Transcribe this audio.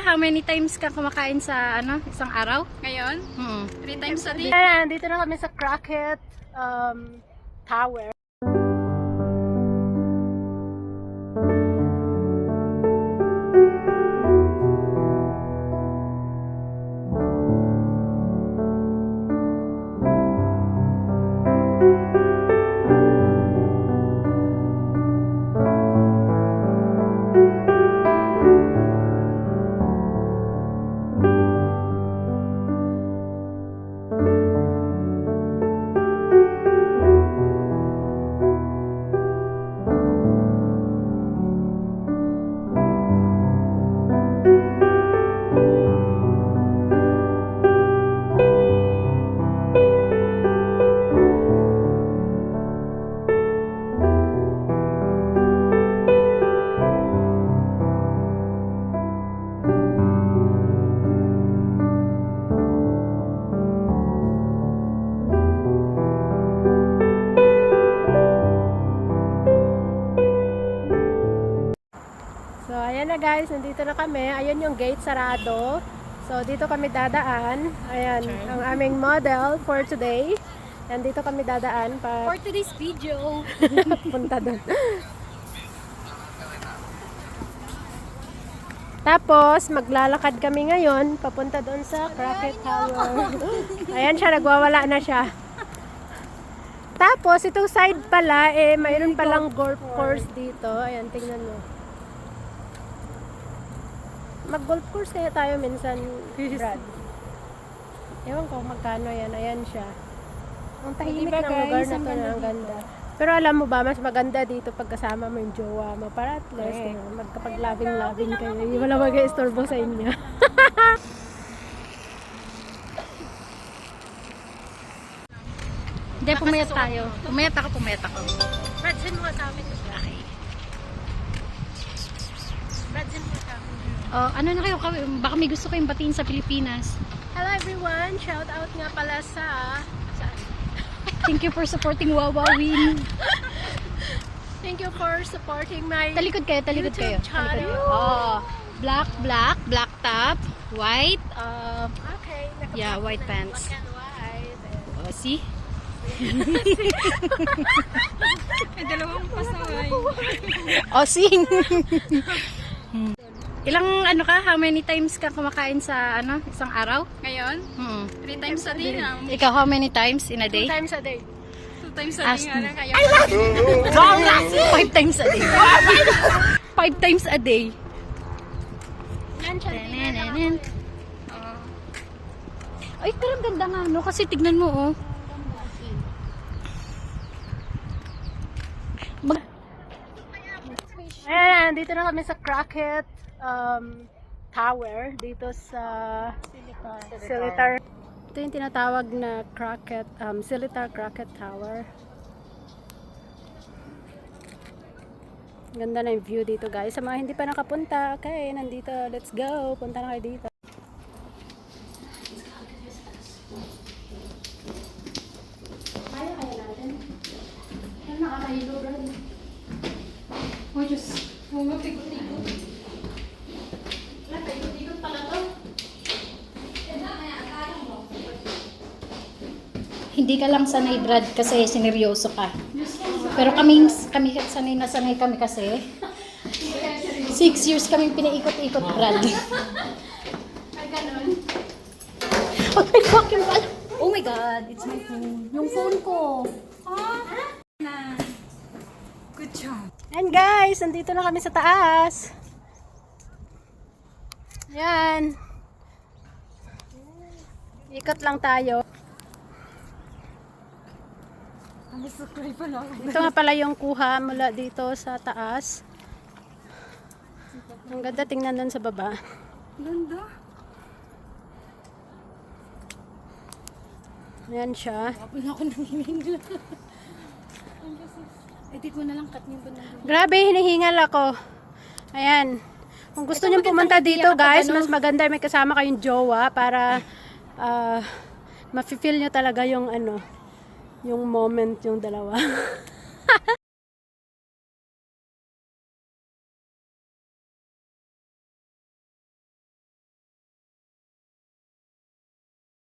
how many times ka kumakain sa isang araw? Ngayon? 3 times a day. Ayan, dito na kami sa Crockett Tower. So, ayan na guys, nandito na kami. Ayan yung gate, sarado. So, dito kami dadaan. Ayan, ang aming model for today. Nandito kami dadaan For today's video. punta doon. Tapos, maglalakad kami ngayon papunta doon sa Crockett Tower. Ayan siya, nagwawala na siya. Tapos, itong side pala, mayroon palang golf course dito. Ayan, tingnan mo. Mag-golf course kaya tayo minsan, Brad. Ewan ko magkano yan. Ayan siya. Ang tahimik Diba, ng lugar guys? na Ang to ganda na ang ganda. Pero alam mo ba, mas maganda dito pag kasama mo yung jowa mo. Para at least, magkapag-loving-loving kayo. Wala mag-istorbo sa inyo. Hindi, pumayat tayo. Pumayat ako. Brad, send mo sa amin. Okay. Brad, send mo sa amin. Oh, ano na kayo? Baka may gusto kayong batiin sa Pilipinas. Hello everyone! Shout out nga pala sa... Thank you for supporting Wawawin. Thank you for supporting my Talikod kayo. YouTube channel. Oh, black top, white, Okay. yeah, white pants. Black and white. Oh, see? May dalawang pasaway. Oh, sing. Ilang how many times ka kumakain sa isang araw? Ngayon? 3 times a day lang. Ikaw, how many times in a 2 day? times a day. 2 times a day Ask nga me. lang ngayon. 5 times a day. 5 times a day. Yan siya. Ay, pero ang ganda nga, no? Kasi tignan mo, oh. Ayan, dito na kami sa Crockett Tower. Dito sa Silitar. Ito yung tinatawag na Crockett, Silitar Crockett Tower. Ganda na yung view dito guys. Sa mga hindi pa nakapunta, okay, nandito, let's go. Punta na kayo dito. Kaya natin. Ano nakakahilo, bro? Oh, Diyos. Pumapikot-ikot. Ikot pala to. Hindi ka lang sanay, Brad, kasi sineryoso ka. Pero kami sanay kami kasi. 6 years kaming pinaikot-ikot, Brad. Ay, ganun. Oh my fucking God. Oh my God, it's my phone. Yung phone ko. Good job. And guys, nandito na kami sa taas. Yan. Ikot lang tayo. Ito nga pala yung kuha mula dito sa taas. Ang ganda, tingnan doon sa baba. Ganda. Ayan siya. Wala ako nanginginig. Edit mo na lang, cut niyo ba na. Grabe, hinihingal ako. Ayan. Kung gusto niyo pumunta dito guys, mas maganda may kasama kayong jowa para ma-feel nyo talaga yung yung moment yung dalawa.